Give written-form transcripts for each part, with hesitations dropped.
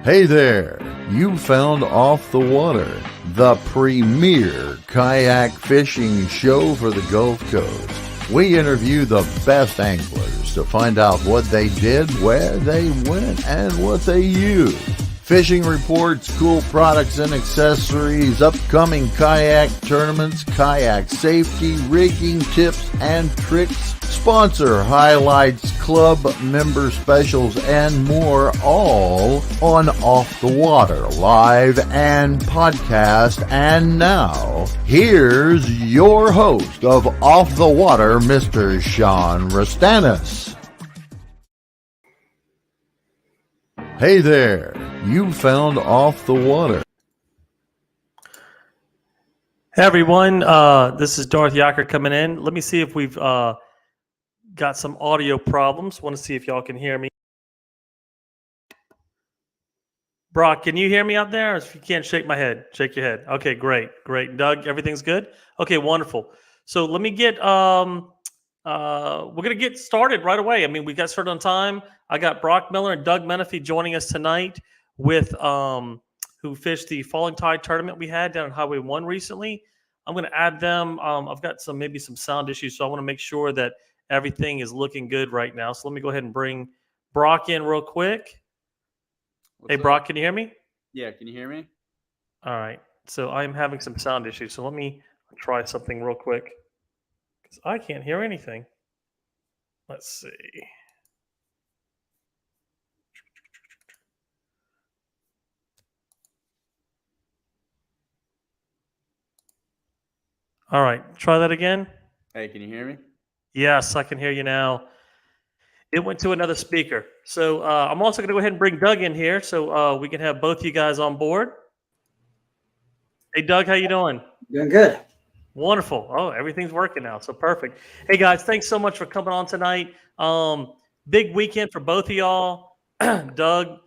Hey there, you found Off the Water, the premier kayak fishing show for the Gulf Coast. We interview the best anglers to find out what they did, where they went, and what they used. Fishing reports, cool products and accessories, upcoming kayak tournaments, kayak safety, rigging tips and tricks, sponsor highlights, club member specials, and more, all on Off the Water, live and podcast. And now, here's your host of Off the Water, Mr. Sean Rastanis. Hey there, you found Off the Water. Hey everyone, this is Darth Yacker coming in. Let me see if we've got some audio problems. Want to see if y'all can hear me. Brock, can you hear me out there? If you can't, shake my head. Shake your head. Okay, great. Doug, everything's good? Okay, wonderful. So let me get we're gonna get started right away. I mean, we got started on time. I got Brock Miller and Doug Menifee joining us tonight with who fished the Falling Tide tournament we had down on Highway 1 recently. I'm going to add them. I've got maybe some sound issues, so I want to make sure that everything is looking good right now. So let me go ahead and bring Brock in real quick. Hey, Brock, can you hear me? Yeah, can you hear me? All right. So I'm having some sound issues, so let me try something real quick because I can't hear anything. Let's see. All right, try that again. Hey, can you hear me? Yes, I can hear you now. It went to another speaker. So I'm also going to go ahead and bring Doug in here so we can have both you guys on board. Hey, Doug, how you doing? Doing good. Wonderful. Oh, everything's working now, so perfect. Hey, guys, thanks so much for coming on tonight. Big weekend for both of y'all. Doug,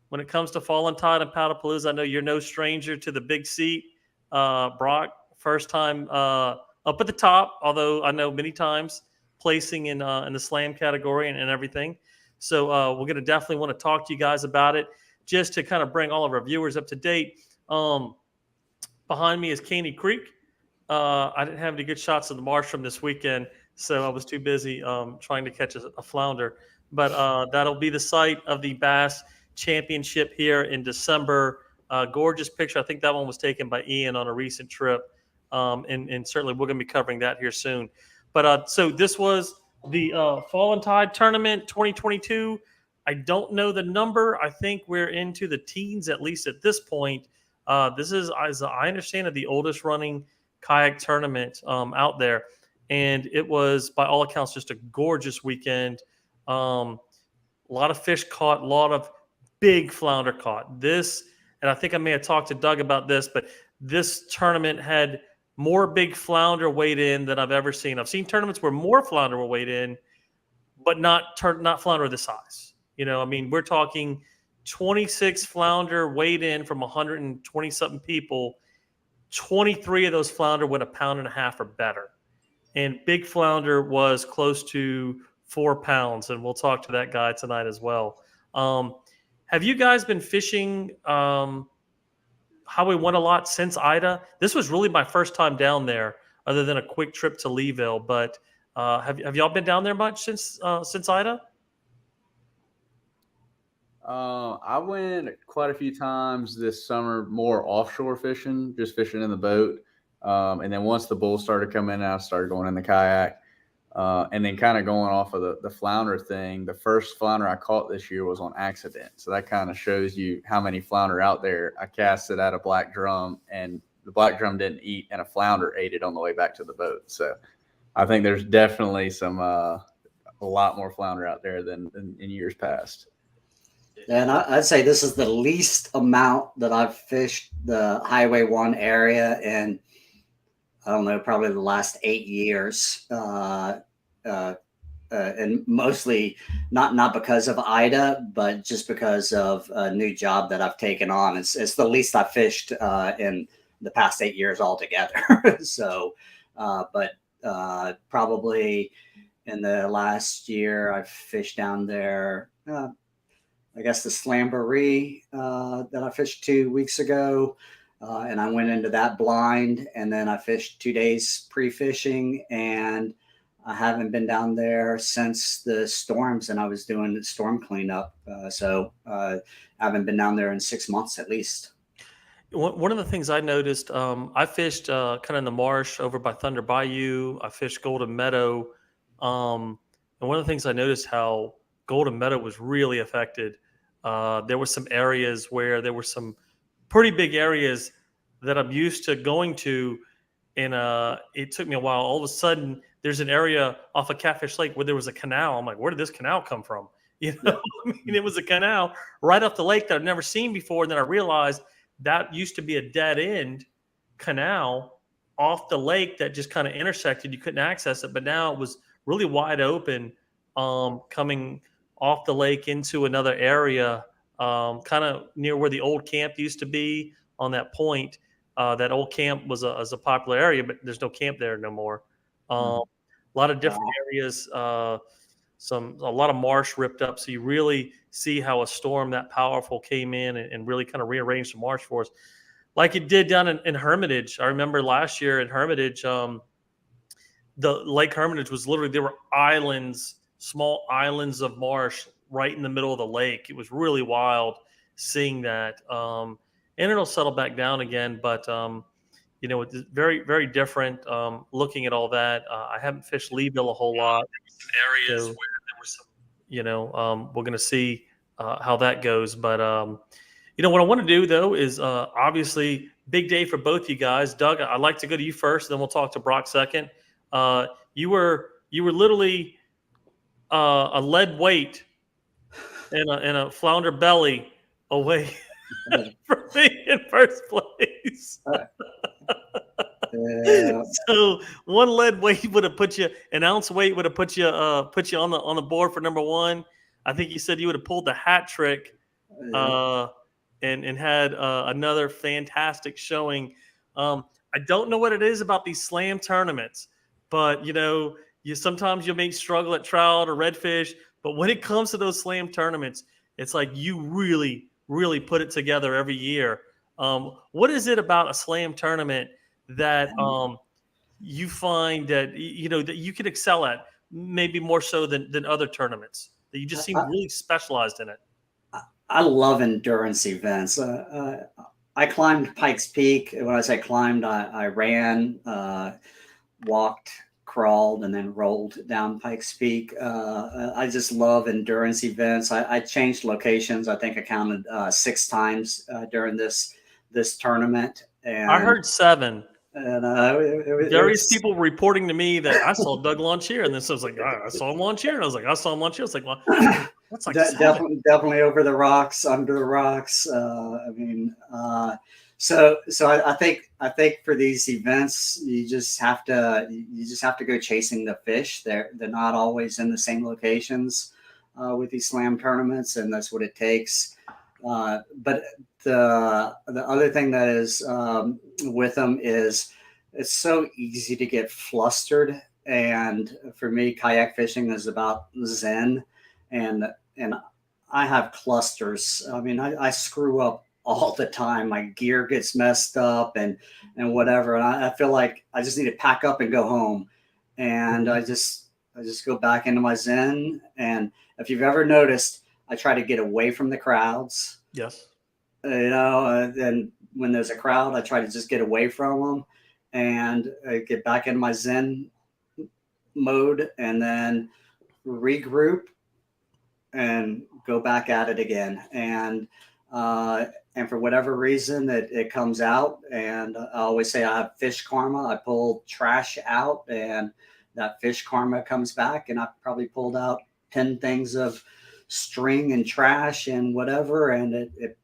when it comes to Falling Tide and Paddlepalooza, I know you're no stranger to the big seat. Brock, first time up at the top, although I know many times placing in the slam category and everything. So we're going to definitely want to talk to you guys about it, just to kind of bring all of our viewers up to date. Behind me is Caney Creek. I didn't have any good shots of the marsh from this weekend, so I was too busy trying to catch a flounder. But that'll be the site of the Bass Championship here in December. Gorgeous picture. I think that one was taken by Ian on a recent trip. And certainly we're going to be covering that here soon. But so this was the Fallen Tide Tournament 2022. I don't know the number. I think we're into the teens, at least at this point. This is, as I understand it, the oldest running kayak tournament out there. And it was, by all accounts, just a gorgeous weekend. A lot of fish caught, a lot of big flounder caught. This, and I think I may have talked to Doug about this, but this tournament had more big flounder weighed in than I've ever seen. I've seen tournaments where more flounder were weighed in, but not flounder this size. You know, I mean, we're talking 26 flounder weighed in from 120-something people. 23 of those flounder went 1.5 pounds or better. And big flounder was close to 4 pounds, and we'll talk to that guy tonight as well. Have you guys been fishing Highway 1 a lot since Ida? This was really my first time down there, other than a quick trip to Leeville. But have y'all been down there much since Ida? I went quite a few times this summer, more offshore fishing, just fishing in the boat. And then once the bulls started coming in, I started going in the kayak. And then kind of going off of the flounder thing, the first flounder I caught this year was on accident. So that kind of shows you how many flounder out there. I cast it at a black drum, and the black drum didn't eat, and a flounder ate it on the way back to the boat. So I think there's definitely a lot more flounder out there than in years past. And I'd say this is the least amount that I've fished the Highway 1 area in, I don't know, probably the last 8 years. And mostly not because of Ida, but just because of a new job that I've taken on. It's the least I've fished in the past 8 years altogether. So, but probably in the last year, I've fished down there I guess the Slamboree that I fished 2 weeks ago. And I went into that blind, and then I fished 2 days pre-fishing, and I haven't been down there since the storms, and I was doing storm cleanup. So I haven't been down there in 6 months at least. One of the things I noticed, I fished kind of in the marsh over by Thunder Bayou. I fished Golden Meadow, and one of the things I noticed how Golden Meadow was really affected. There were some areas where there were some pretty big areas that I'm used to going to, and it took me a while. All of a sudden, there's an area off of Catfish Lake where there was a canal. I'm like, where did this canal come from? You know, I mean, it was a canal right off the lake that I've never seen before, and then I realized that used to be a dead end canal off the lake that just kind of intersected. You couldn't access it, but now it was really wide open, coming off the lake into another area, kind of near where the old camp used to be on that point. That old camp was a popular area, but there's no camp there no more. A lot of different areas, a lot of marsh ripped up. So you really see how a storm that powerful came in and really kind of rearranged the marsh for us, like it did down in Hermitage. I remember last year in Hermitage, the Lake Hermitage was literally, there were islands, small islands of marsh right in the middle of the lake. It was really wild seeing that. And it'll settle back down again, but it's very, very different. Looking at all that, I haven't fished Leeville a whole lot. Areas where there were some, we're going to see how that goes. But what I want to do though is obviously big day for both you guys. Doug, I'd like to go to you first, then we'll talk to Brock second. You were literally a lead weight and a flounder belly away from being in first place. So one lead weight would have put you, an ounce weight would have put you on the board for number one. I think you said you would have pulled the hat trick, and had another fantastic showing. I don't know what it is about these slam tournaments, but you sometimes you may struggle at trout or redfish, but when it comes to those slam tournaments, it's like you really, really put it together every year. What is it about a slam tournament that you find that that you could excel at, maybe more so than other tournaments, that you just seem really specialized in it? I love endurance events. I climbed Pikes Peak. When I say climbed, I ran, walked, crawled, and then rolled down Pikes Peak. I just love endurance events. I changed locations. I think I counted 6 times during this tournament. And I heard 7. And various people reporting to me that I saw Doug launch here, and then so I was like, I saw him launch here, and I was like, I saw him launch here. I was like, well, that's like definitely over the rocks, under the rocks. So I think for these events, you just have to go chasing the fish. They're not always in the same locations with these slam tournaments, and that's what it takes. But the other thing that is with them is it's so easy to get flustered. And for me, kayak fishing is about zen, and I have clusters. I mean, I screw up all the time. My gear gets messed up and whatever. And I feel like I just need to pack up and go home. And I just go back into my zen. And if you've ever noticed, I try to get away from the crowds. Yes. And when there's a crowd, I try to just get away from them and get back in my zen mode, and then regroup and go back at it again. And for whatever reason, it comes out. And I always say I have fish karma. I pull trash out, and that fish karma comes back. And I probably pulled out 10 things of string and trash and whatever, and it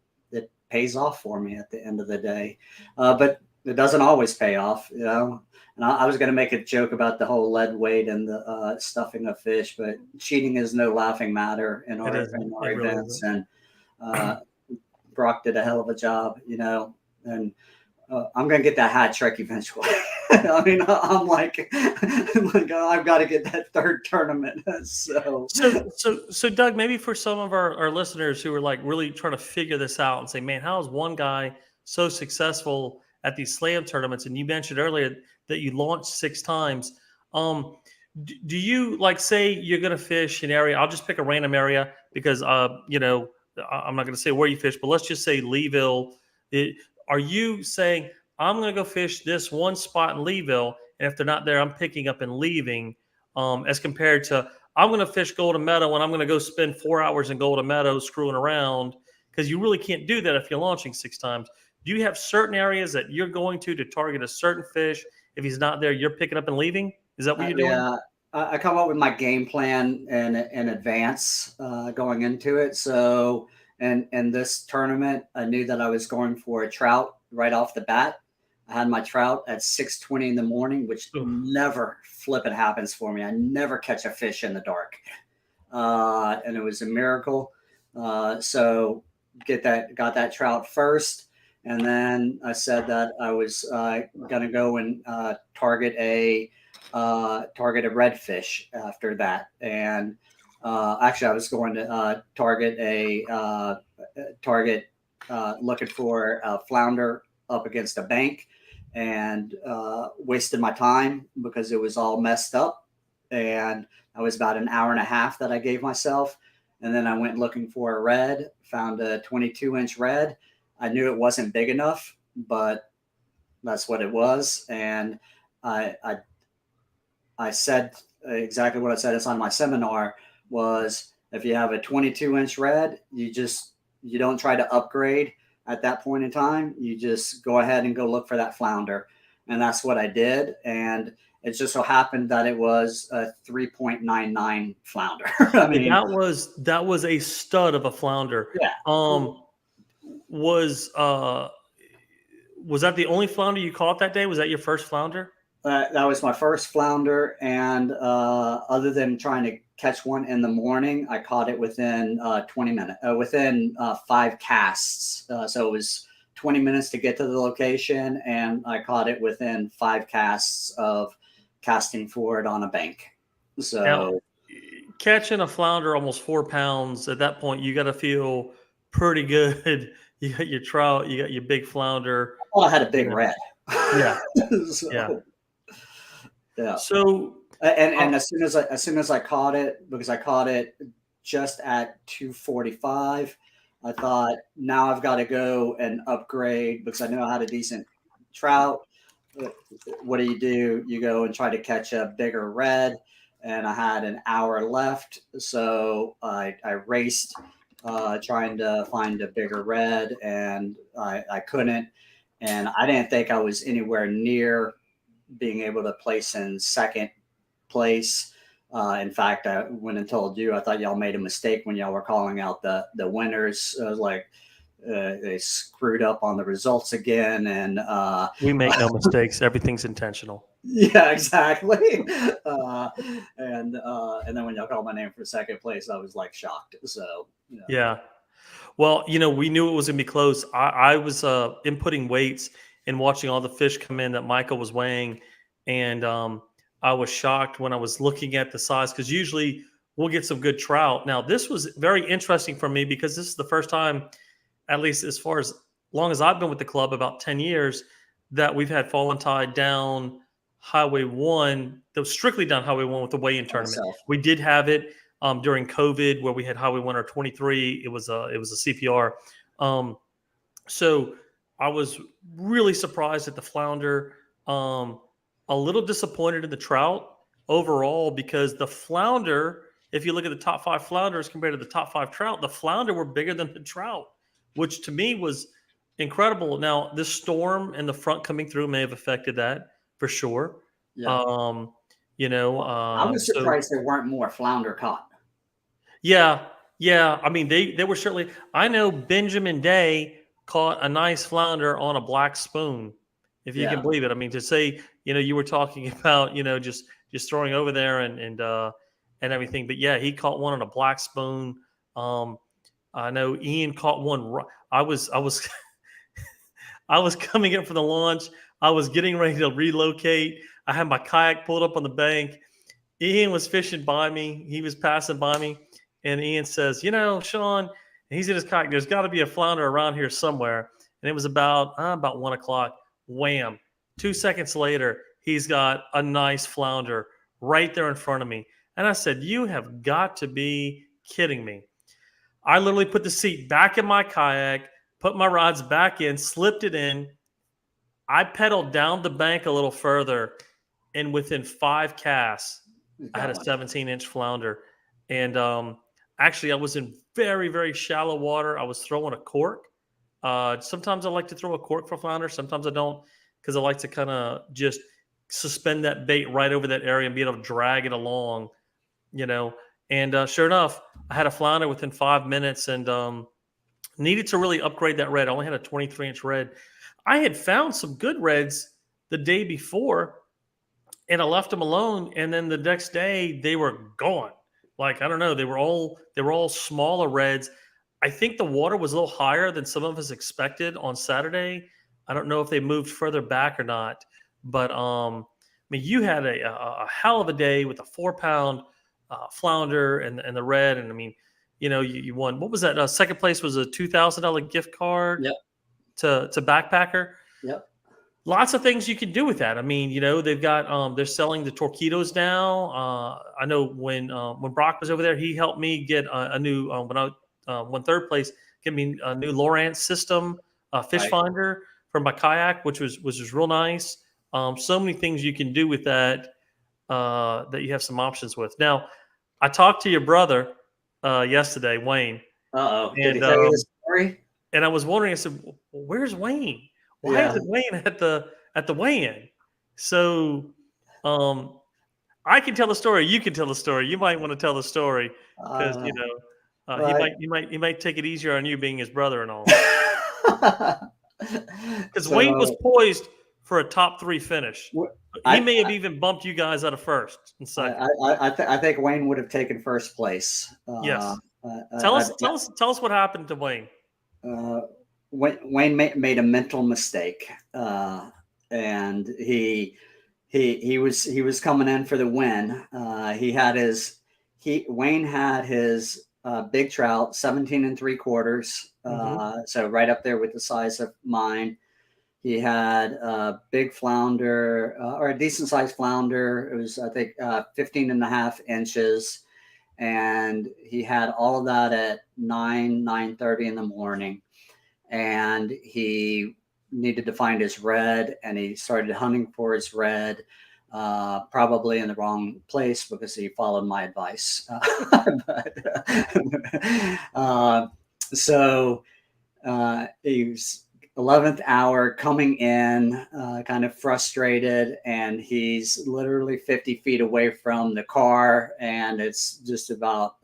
pays off for me at the end of the day. But it doesn't always pay off, And I was going to make a joke about the whole lead weight and the stuffing of fish, but cheating is no laughing matter in our events. And Brock did a hell of a job, and I'm gonna get that hat trick eventually. I mean, I'm like, I've got to get that third tournament. So Doug, maybe for some of our listeners who are like really trying to figure this out and say, man, how is one guy so successful at these slam tournaments? And you mentioned earlier that you launched 6 times. Do you like say you're going to fish an area? I'll just pick a random area because, I'm not going to say where you fish, but let's just say Leeville. Are you saying I'm going to go fish this one spot in Leeville, and if they're not there, I'm picking up and leaving, as compared to I'm going to fish Golden Meadow and I'm going to go spend 4 hours in Golden Meadow screwing around, because you really can't do that if you're launching 6 times. Do you have certain areas that you're going to target a certain fish? If he's not there, you're picking up and leaving? Is that what you're doing? Yeah, I come up with my game plan in advance going into it. So, in this tournament, I knew that I was going for a trout right off the bat. I had my trout at 6:20 in the morning, which never flipping happens for me. I never catch a fish in the dark, and it was a miracle. So, got that trout first, and then I said that I was going to go and target a redfish after that. And actually, I was going to target looking for a flounder up against a bank, and wasted my time because it was all messed up. And I was about an hour and a half that I gave myself. And then I went looking for a red, found a 22-inch red. I knew it wasn't big enough, but that's what it was. And I said exactly what I said. It's on my seminar, was if you have a 22-inch red, you don't try to upgrade at that point in time. You just go ahead and go look for that flounder. And that's what I did. And it just so happened that it was a 3.99 flounder. I mean, that was a stud of a flounder. Yeah. Was that the only flounder you caught that day? Was that your first flounder? That was my first flounder, and other than trying to catch one in the morning, I caught it within 20 minutes, within 5 casts. So it was 20 minutes to get to the location, and I caught it within 5 casts of casting for it on a bank. So now, catching a flounder almost 4 pounds, at that point, you got to feel pretty good. You got your trout, you got your big flounder. I had a big red. Yeah. So, yeah. So and as soon as I caught it, because I caught it just at 2:45, I thought, now I've got to go and upgrade, because I know I had a decent trout. What do? You go and try to catch a bigger red, and I had an hour left, so I raced trying to find a bigger red, and I couldn't, and I didn't think I was anywhere near being able to place in second place. In fact, I went and told you, I thought y'all made a mistake when y'all were calling out the winners. I was like, they screwed up on the results again. And we make no mistakes. Everything's intentional. Yeah, exactly. And then when y'all called my name for second place, I was like shocked. So, Yeah. Well, we knew it was going to be close. I was inputting weights and watching all the fish come in that Michael was weighing. And I was shocked when I was looking at the size, because usually we'll get some good trout. Now, this was very interesting for me because this is the first time, at least as far as long as I've been with the club, about 10 years, that we've had Fallen Tide down Highway 1. That was strictly down Highway 1 with the weigh-in tournament. We did have it during COVID where we had Highway 1 or 23. It was a CPR. So I was really surprised at the flounder. A little disappointed in the trout overall, because the flounder, if you look at the top 5 flounders compared to the top 5 trout, the flounder were bigger than the trout, which to me was incredible. Now, this storm and the front coming through may have affected that for sure. Yeah. I was surprised there weren't more flounder caught. Yeah. I mean, they were certainly. I know Benjamin Day caught a nice flounder on a black spoon, if you can believe it. I mean, to say, you were talking about, just throwing over there and everything. But yeah, he caught one on a black spoon. I know Ian caught one. I was I was coming up for the launch. I was getting ready to relocate. I had my kayak pulled up on the bank. Ian was fishing by me. He was passing by me. And Ian says, Sean, and he's in his kayak. There's got to be a flounder around here somewhere. And it was about 1 o'clock. Wham. 2 seconds later, he's got a nice flounder right there in front of me. And I said, you have got to be kidding me. I literally put the seat back in my kayak, put my rods back in, slipped it in. I pedaled down the bank a little further, and within 5 casts, I had a 17-inch flounder. And actually, I was in very, very shallow water. I was throwing a cork. Sometimes I like to throw a cork for flounder. Sometimes I don't, because I like to kind of just suspend that bait right over that area and be able to drag it along, And sure enough, I had a flounder within 5 minutes and needed to really upgrade that red. I only had a 23-inch red. I had found some good reds the day before, and I left them alone. And then the next day, they were gone. Like, I don't know, they were all smaller reds. I think the water was a little higher than some of us expected on Saturday. I don't know if they moved further back or not, but you had a hell of a day with a 4-pound flounder and the red, and you won. What was that? Second place was a $2,000 gift card. Yep. To Backpacker. Yep. Lots of things you can do with that. They've got they're selling the Torquitos now. I know when Brock was over there, he helped me get a new when I won third place, get me a new Lowrance system fish finder for my kayak, which was real nice. So many things you can do with that that you have some options with. Now, I talked to your brother yesterday, Wayne. Did he tell you the story? And I was wondering, I said, well, where's Wayne? Why isn't Wayne at the weigh-in? So I can tell the story. You can tell the story. You might want to tell the story because he might take it easier on you being his brother and all. Because Wayne was poised for a top 3 finish. He may have even bumped you guys out of first and second. I think Wayne would have taken first place. Yes. Tell us what happened to Wayne. Wayne made a mental mistake, and he was coming in for the win. Wayne had his big trout, 17 3/4, so right up there with the size of mine. He had a big flounder, or a decent sized flounder. It was, I think, 15.5 inches. And he had all of that at 9:30 in the morning. And he needed to find his red, and he started hunting for his red, probably in the wrong place because he followed my advice. So he was 11th hour coming in, kind of frustrated, and he's literally 50 feet away from the car, and it's just about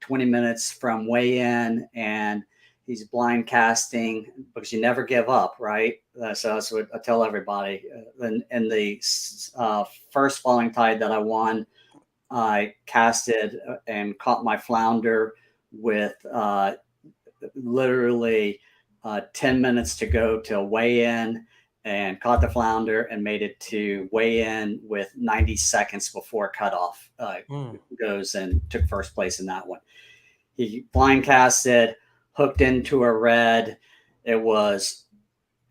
20 minutes from weigh-in, and he's blind casting because you never give up, right? So that's what I tell everybody. In the first falling tide that I won, I casted and caught my flounder with literally 10 minutes to go till weigh-in, and caught the flounder and made it to weigh-in with 90 seconds before cutoff goes, and took first place in that one. He blind casted, hooked into a red. It was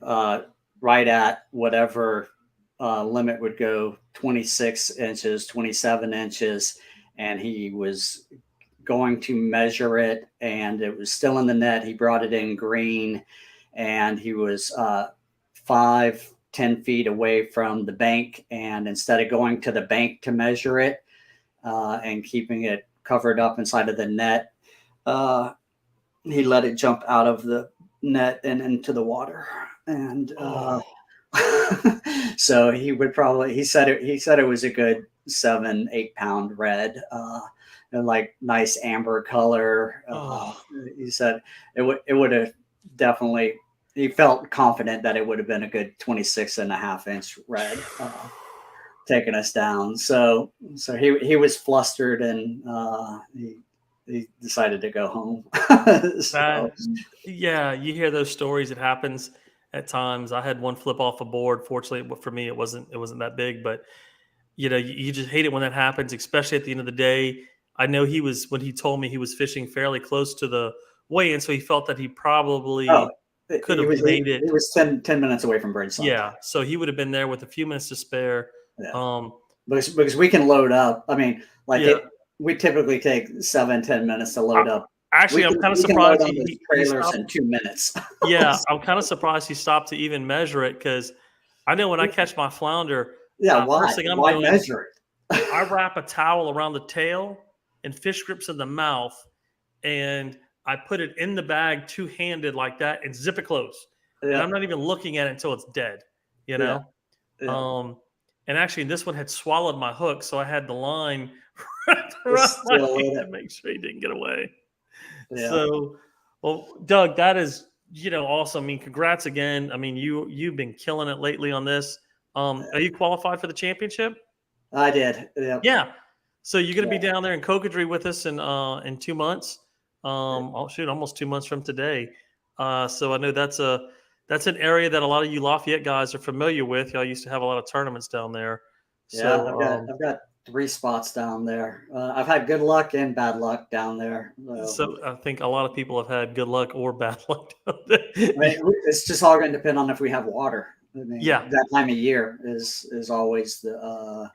right at whatever limit would go, 26 inches, 27 inches, and he was going to measure it, and it was still in the net. He brought it in green, and he was 5-10 feet away from the bank, and instead of going to the bank to measure it and keeping it covered up inside of the net, he let it jump out of the net and into the water. And so he said it was a good 7-8 pound red, and like nice amber color. He said it would have definitely, he felt confident that it would have been a good 26.5 inch red, taking us down. So he was flustered, and he decided to go home. Yeah, you hear those stories. It happens. at times. I had one flip off a board. Fortunately, for me, it wasn't that big, but you just hate it when that happens, especially at the end of the day. I know when he told me he was fishing fairly close to the weigh-in, so he felt that he probably could have made it. He was 10 minutes away from bridge sometime. Yeah, so he would have been there with a few minutes to spare. Yeah. Because we can load up. I mean, we typically take 7-10 minutes to load up. Actually, I'm kind of surprised he trailers in 2 minutes. Yeah, I'm kind of surprised he stopped to even measure it, because I know when I catch my flounder, why? Why measure it? I wrap a towel around the tail and fish grips in the mouth, and I put it in the bag two-handed like that and zip it closed. Yeah. And I'm not even looking at it until it's dead, Yeah. And actually, this one had swallowed my hook, so I had the line wrapped around my hand to make sure he didn't get away. Yeah. So, well, Doug, that is awesome. I mean, congrats again. I mean, you've been killing it lately on this. Are you qualified for the championship? I did. Yep. Yeah. So you're going to be down there in Cocodrie with us in 2 months. Almost 2 months from today. So I know that's an area that a lot of you Lafayette guys are familiar with. Y'all used to have a lot of tournaments down there. Yeah, so, I've got 3 spots down there. I've had good luck and bad luck down there. So I think a lot of people have had good luck or bad luck down there. I mean, it's just all going to depend on if we have water. I mean, that time of year is always the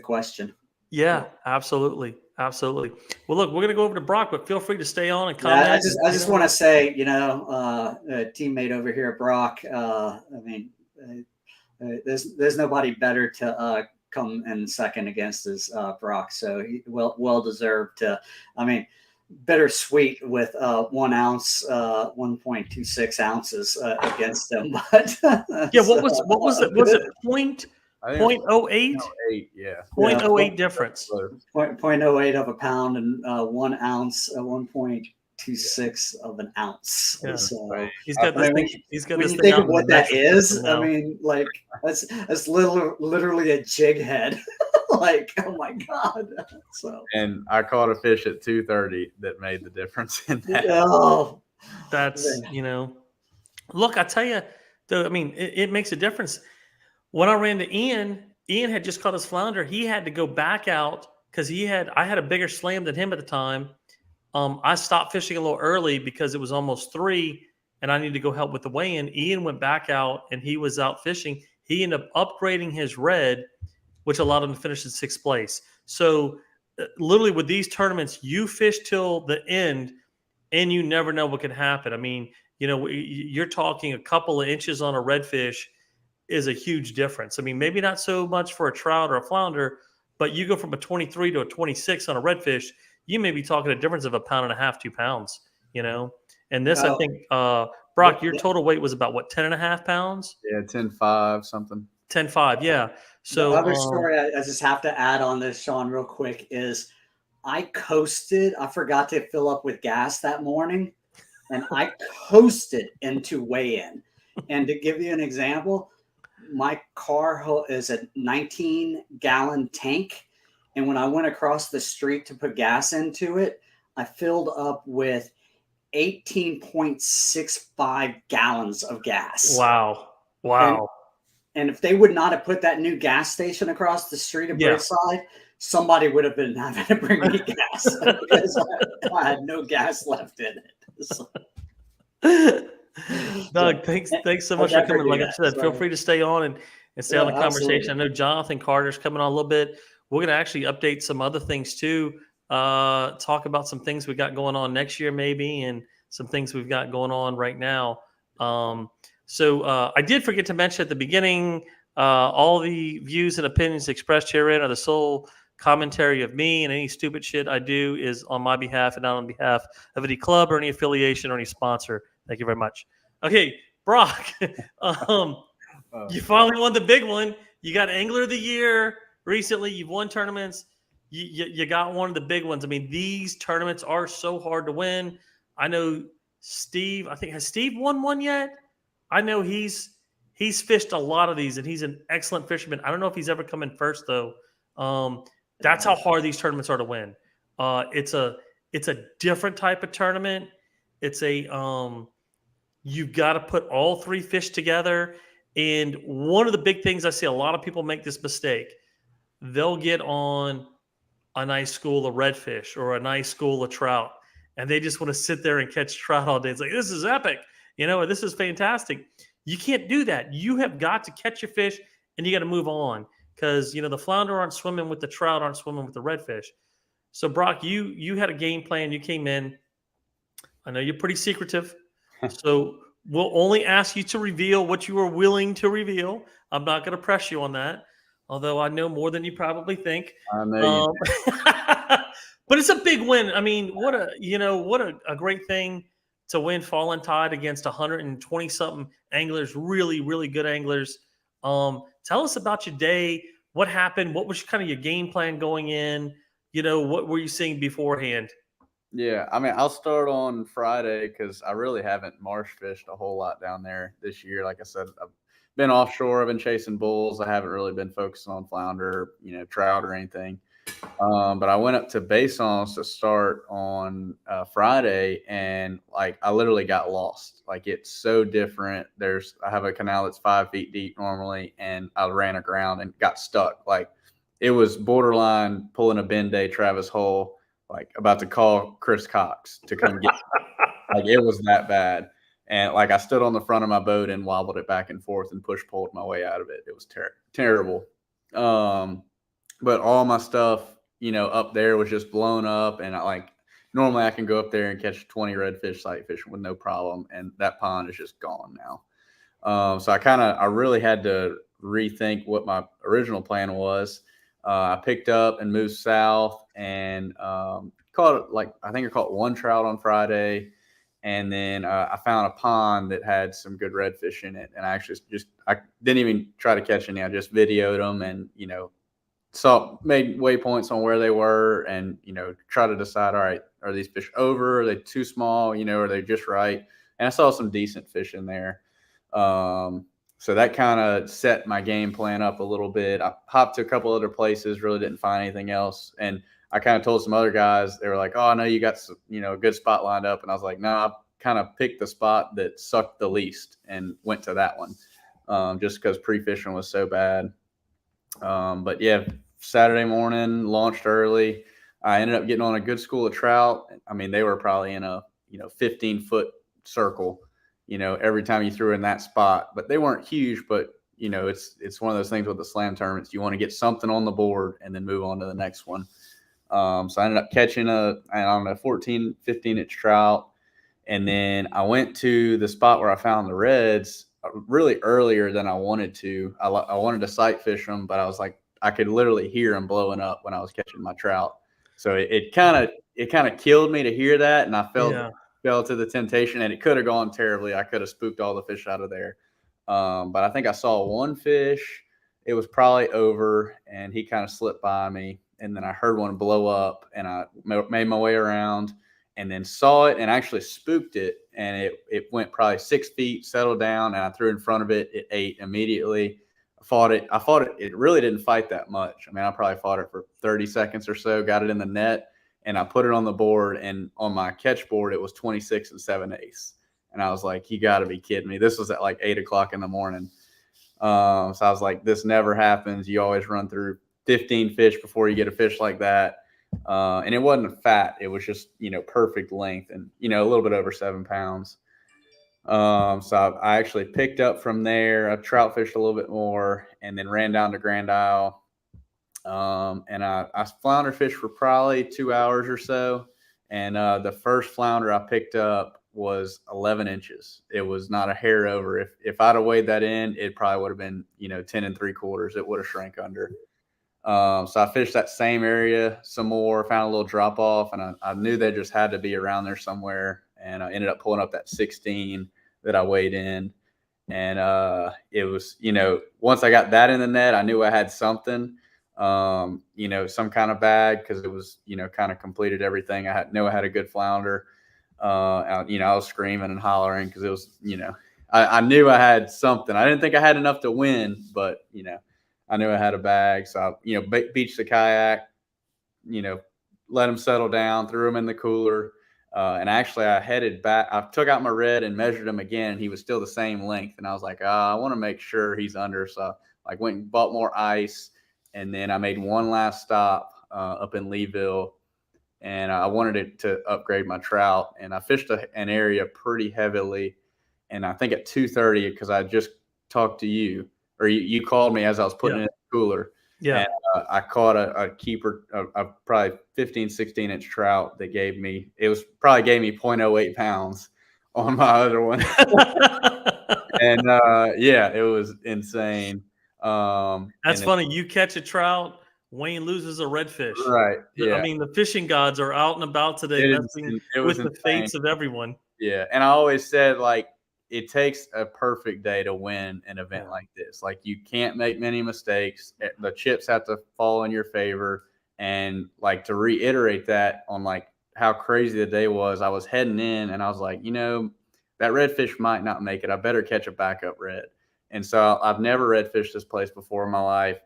question. Yeah, absolutely. Absolutely. Well, look, we're going to go over to Brock, but feel free to stay on and comment. Yeah, I just want to say, a teammate over here, Brock. I mean, there's nobody better to come in second against as Brock. So he well deserved to. I mean, bittersweet with 1 ounce, 1.26 ounces against him. But yeah, what was it? Was it 0.08? 0.08, yeah. 0.08 difference. 0.08 of a pound and 1 ounce, 1.26 of an ounce. Yeah. So he's got this thing. He's got this thing. Think of what that is. I mean, like that's literally a jig head. Like, oh my God. So. And I caught a fish at 2:30 that made the difference in that. Oh, that's Look, I tell you, though. I mean, it makes a difference. When I ran to Ian had just caught his flounder. He had to go back out because I had a bigger slam than him at the time. I stopped fishing a little early because it was almost 3 and I needed to go help with the weigh-in. Ian went back out and he was out fishing. He ended up upgrading his red, which allowed him to finish in 6th place. So literally with these tournaments, you fish till the end and you never know what can happen. I mean, you're talking a couple of inches on a redfish is a huge difference. I mean, maybe not so much for a trout or a flounder, but you go from a 23 to a 26 on a redfish, you may be talking a difference of 1.5 pounds, 2 pounds, And this, I think, Brock, your total weight was about what, 10.5 pounds? Yeah, 10.5 something. 10.5, yeah. So the other story I just have to add on this, Sean, real quick, is I coasted. I forgot to fill up with gas that morning, and I coasted into weigh-in. And to give you an example, my car is a 19-gallon tank. And when I went across the street to put gas into it, I filled up with 18.65 gallons of gas. Wow. And if they would not have put that new gas station across the street at Brookside, somebody would have been having to bring me gas because I had no gas left in it. So. Doug, thanks so much for coming. Like I said, feel free to stay on and stay on the conversation. Absolutely. I know Jonathan Carter's coming on a little bit. We're going to actually update some other things too. Talk about some things we got going on next year maybe and some things we've got going on right now. So I did forget to mention at the beginning, all the views and opinions expressed herein are the sole commentary of me, and any stupid shit I do is on my behalf and not on behalf of any club or any affiliation or any sponsor. Thank you very much. Okay, Brock, you finally won the big one. You got Angler of the Year recently. You've won tournaments. You got one of the big ones. I mean, these tournaments are so hard to win. I know Steve. Has Steve won one yet? I know he's fished a lot of these, and he's an excellent fisherman. I don't know if he's ever come in first though. That's how hard these tournaments are to win. It's a different type of tournament. It's a You've got to put all three fish together. And one of the big things I see a lot of people make this mistake. They'll get on a nice school of redfish or a nice school of trout, and they just want to sit there and catch trout all day. It's like, this is epic, or this is fantastic. You can't do that. You have got to catch your fish and you got to move on because, the flounder aren't swimming with the trout, aren't swimming with the redfish. So Brock, you had a game plan. You came in. I know you're pretty secretive. So we'll only ask you to reveal what you are willing to reveal. I'm not going to press you on that, although I know more than you probably think. I know But it's a big win. I mean, what a great thing to win Fallen Tide against 120 something anglers, really, really good anglers. Tell us about your day. What happened? What was kind of your game plan going in? What were you seeing beforehand? Yeah, I mean, I'll start on Friday because I really haven't marsh fished a whole lot down there this year. Like I said, I've been offshore. I've been chasing bulls. I haven't really been focusing on flounder, trout or anything. But I went up to Basons to start on Friday, and I literally got lost. It's so different. I have a canal that's 5 feet deep normally, and I ran aground and got stuck. It was borderline pulling a Ben Day Travis Hull. About to call Chris Cox to come get me. It was that bad. And I stood on the front of my boat and wobbled it back and forth and pulled my way out of it. It was terrible. But all my stuff, up there was just blown up. And normally I can go up there and catch 20 redfish sight fishing with no problem. And that pond is just gone now. So I really had to rethink what my original plan was. I picked up and moved south and caught I think I caught one trout on Friday, and then I found a pond that had some good redfish in it, and I actually I didn't even try to catch any. I just videoed them and made waypoints on where they were, and try to decide, all right, are these fish over? Are they too small? Are they just right? And I saw some decent fish in there. So that kind of set my game plan up a little bit. I hopped to a couple other places, really didn't find anything else. And I kind of told some other guys, they were like, oh, I know you got some, a good spot lined up. And I was like, no, I kind of picked the spot that sucked the least and went to that one just because pre-fishing was so bad. But yeah, Saturday morning, launched early. I ended up getting on a good school of trout. I mean, they were probably in a, 15-foot circle. Every time you threw in that spot, but they weren't huge, but it's one of those things with the slam tournaments. You want to get something on the board and then move on to the next one. So I ended up catching a 14, 15-inch trout. And then I went to the spot where I found the reds really earlier than I wanted to. I wanted to sight fish them, but I was like, I could literally hear them blowing up when I was catching my trout. So it kind of killed me to hear that. And I fell to the temptation, and it could have gone terribly. I could have spooked all the fish out of there. But I think I saw one fish. It was probably over, and he kind of slipped by me. And then I heard one blow up, and I made my way around and then saw it and actually spooked it. And it went probably 6 feet, settled down, and I threw in front of it. It ate immediately. I fought it. It really didn't fight that much. I mean, I probably fought it for 30 seconds or so, got it in the net. And I put it on the board, and on my catch board, it was 26 7/8. And I was like, you got to be kidding me. This was at 8 o'clock in the morning. So I was like, this never happens. You always run through 15 fish before you get a fish like that. And it wasn't fat. It was just, perfect length and, a little bit over 7 pounds. So I actually picked up from there. I trout fished a little bit more and then ran down to Grand Isle. And I flounder fished for probably 2 hours or so. And the first flounder I picked up was 11 inches. It was not a hair over. If I'd have weighed that in, it probably would have been, 10 3/4. It would have shrank under. So I fished that same area some more, found a little drop off, and I knew they just had to be around there somewhere. And I ended up pulling up that 16 that I weighed in. And it was, once I got that in the net, I knew I had something. Some kind of bag, because it was, kind of completed everything. I had a good flounder. I was screaming and hollering because it was, I knew I had something. I didn't think I had enough to win, but, I knew I had a bag. So I, beached the kayak, let them settle down, threw them in the cooler. And actually, I headed back. I took out my red and measured him again, and he was still the same length. And I was like, I want to make sure he's under. So I went and bought more ice, and then I made one last stop up in Leeville, and I wanted it to upgrade my trout. And I fished an area pretty heavily, and I think at 2:30, because I just talked to you, or you called me as I was putting it in the cooler. Yeah. And I caught a keeper, a probably 15, 16-inch trout that gave me 0.08 pounds on my other one. And yeah, it was insane. That's funny. You catch a trout, Wayne loses a redfish. Right. Yeah. I mean, the fishing gods are out and about today, messing with the fates of everyone. Yeah. And I always said, like, it takes a perfect day to win an event like this. Like, you can't make many mistakes. The chips have to fall in your favor. And like, to reiterate that on like how crazy the day was, I was heading in and I was like, that redfish might not make it. I better catch a backup red. And so I've never redfished this place before in my life,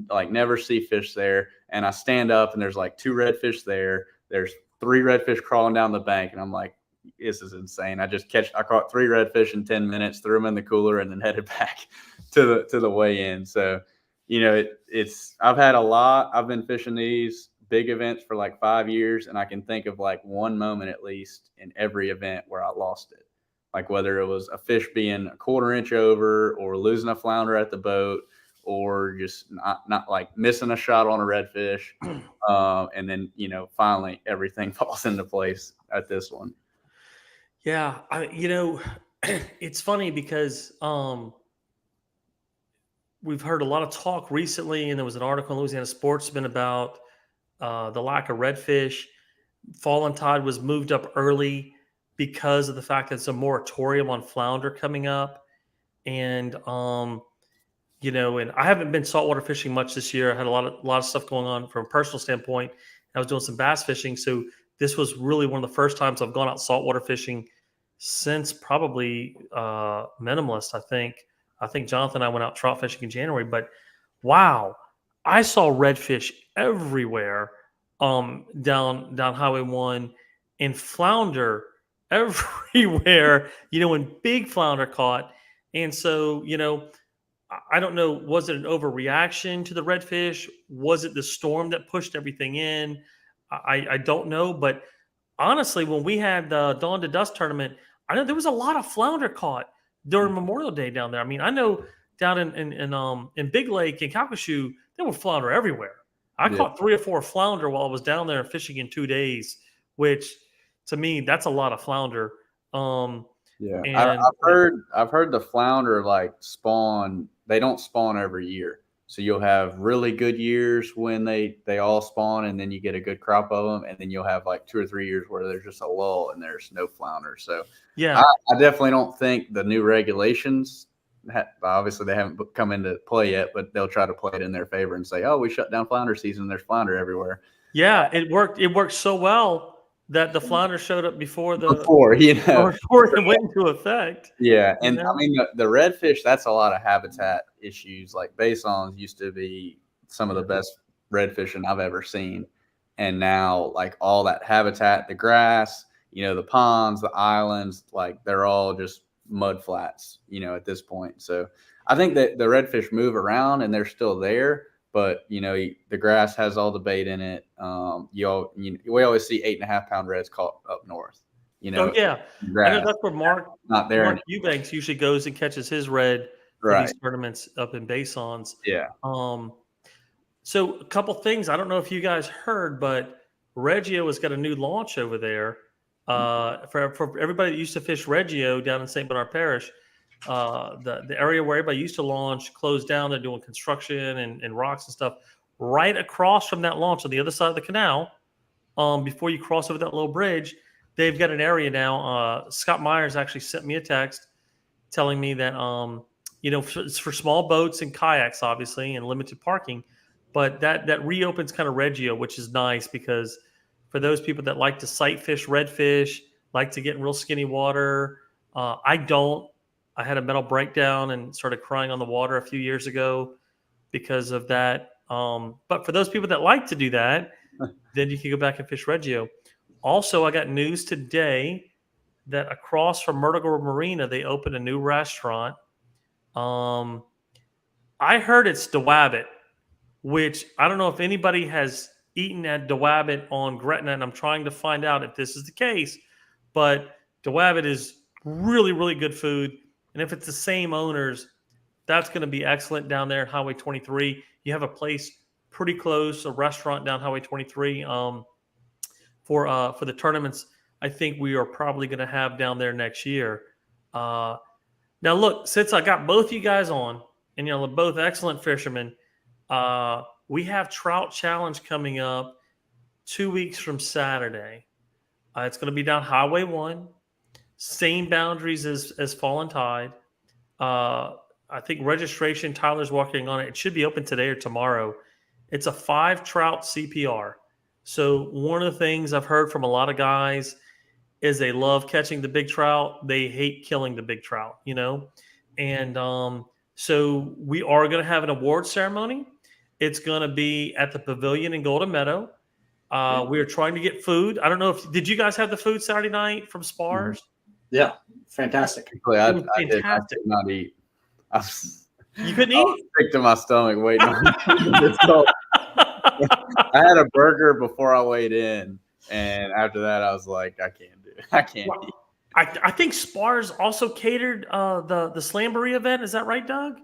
like never see fish there. And I stand up and there's like 2 redfish there. There's 3 redfish crawling down the bank. And I'm like, this is insane. I caught 3 redfish in 10 minutes, threw them in the cooler, and then headed back to the weigh-in. So, I've been fishing these big events for like 5 years, and I can think of like one moment at least in every event where I lost it. Like whether it was a fish being a 1/4 inch over, or losing a flounder at the boat, or just not like missing a shot on a redfish. And then, finally everything falls into place at this one. Yeah, it's funny because we've heard a lot of talk recently, and there was an article in Louisiana Sportsman about the lack of redfish. Fallen Tide was moved up early because of the fact that it's a moratorium on flounder coming up, and and I haven't been saltwater fishing much this year. I had a lot of stuff going on from a personal standpoint. I was doing some bass fishing, so this was really one of the first times I've gone out saltwater fishing since probably Minimalist. I think Jonathan and I went out trout fishing in January, but wow, I saw redfish everywhere down Highway 1, and flounder everywhere, when big flounder caught. And so, I don't know, was it an overreaction to the redfish? Was it the storm that pushed everything in? I don't know, but honestly, when we had the Dawn to Dusk tournament, I know there was a lot of flounder caught during Memorial Day down there. I mean, I know down in Big Lake and Calcasieu, there were flounder everywhere. I caught 3 or 4 flounder while I was down there fishing in 2 days, which to me, that's a lot of flounder. Yeah, and I've heard the flounder like spawn. They don't spawn every year. So you'll have really good years when they all spawn, and then you get a good crop of them, and then you'll have like 2 or 3 years where there's just a lull and there's no flounder. So yeah, I definitely don't think the new regulations, obviously they haven't come into play yet, but they'll try to play it in their favor and say, oh, we shut down flounder season. There's flounder everywhere. Yeah, it worked. It worked so well that the flounder showed up before it went into effect. Yeah, and I mean the redfish, that's a lot of habitat issues. Like basons used to be some of the best redfishing I've ever seen, and now like all that habitat, the grass, the ponds, the islands, like they're all just mud flats, at this point. So I think that the redfish move around and they're still there. But the grass has all the bait in it. We always see 8.5 pound reds caught up north. Oh yeah, I know that's where Mark there. Eubanks usually goes and catches his red for these tournaments up in basins. Yeah. So a couple things. I don't know if you guys heard, but Reggio has got a new launch over there. For everybody that used to fish Reggio down in St. Bernard Parish. The area where everybody used to launch closed down. They're doing construction and rocks and stuff. Right across from that launch on the other side of the canal, before you cross over that little bridge, they've got an area now. Scott Myers actually sent me a text telling me that it's for small boats and kayaks, obviously, and limited parking. But that reopens kind of Reggio, which is nice because for those people that like to sight fish redfish, like to get in real skinny water, I don't. I had a mental breakdown and started crying on the water a few years ago because of that. But for those people that like to do that, then you can go back and fish Reggio. Also, I got news today that across from Myrtle Grove Marina, they opened a new restaurant. I heard it's DeWabbit, which I don't know if anybody has eaten at DeWabbit on Gretna, and I'm trying to find out if this is the case. But DeWabbit is really, really good food. And if it's the same owners, that's going to be excellent down there at Highway 23. You have a place pretty close, a restaurant down Highway 23 for the tournaments. I think we are probably going to have down there next year. Now, look, since I got both you guys on, and they're both excellent fishermen, we have Trout Challenge coming up 2 weeks from Saturday. It's going to be down Highway 1, same boundaries as Fallen Tide. I think registration, Tyler's working on it. It should be open today or tomorrow. It's a 5 trout CPR. So one of the things I've heard from a lot of guys is they love catching the big trout. They hate killing the big trout, And so we are going to have an award ceremony. It's going to be at the Pavilion in Golden Meadow. We are trying to get food. I don't know did you guys have the food Saturday night from Spars? Yeah, fantastic. I did not eat. You couldn't I eat? was sick to my stomach waiting on I had a burger before I weighed in, and after that, I was like, I can't do it. I can't eat. I think Spars also catered the Slamboree event. Is that right, Doug?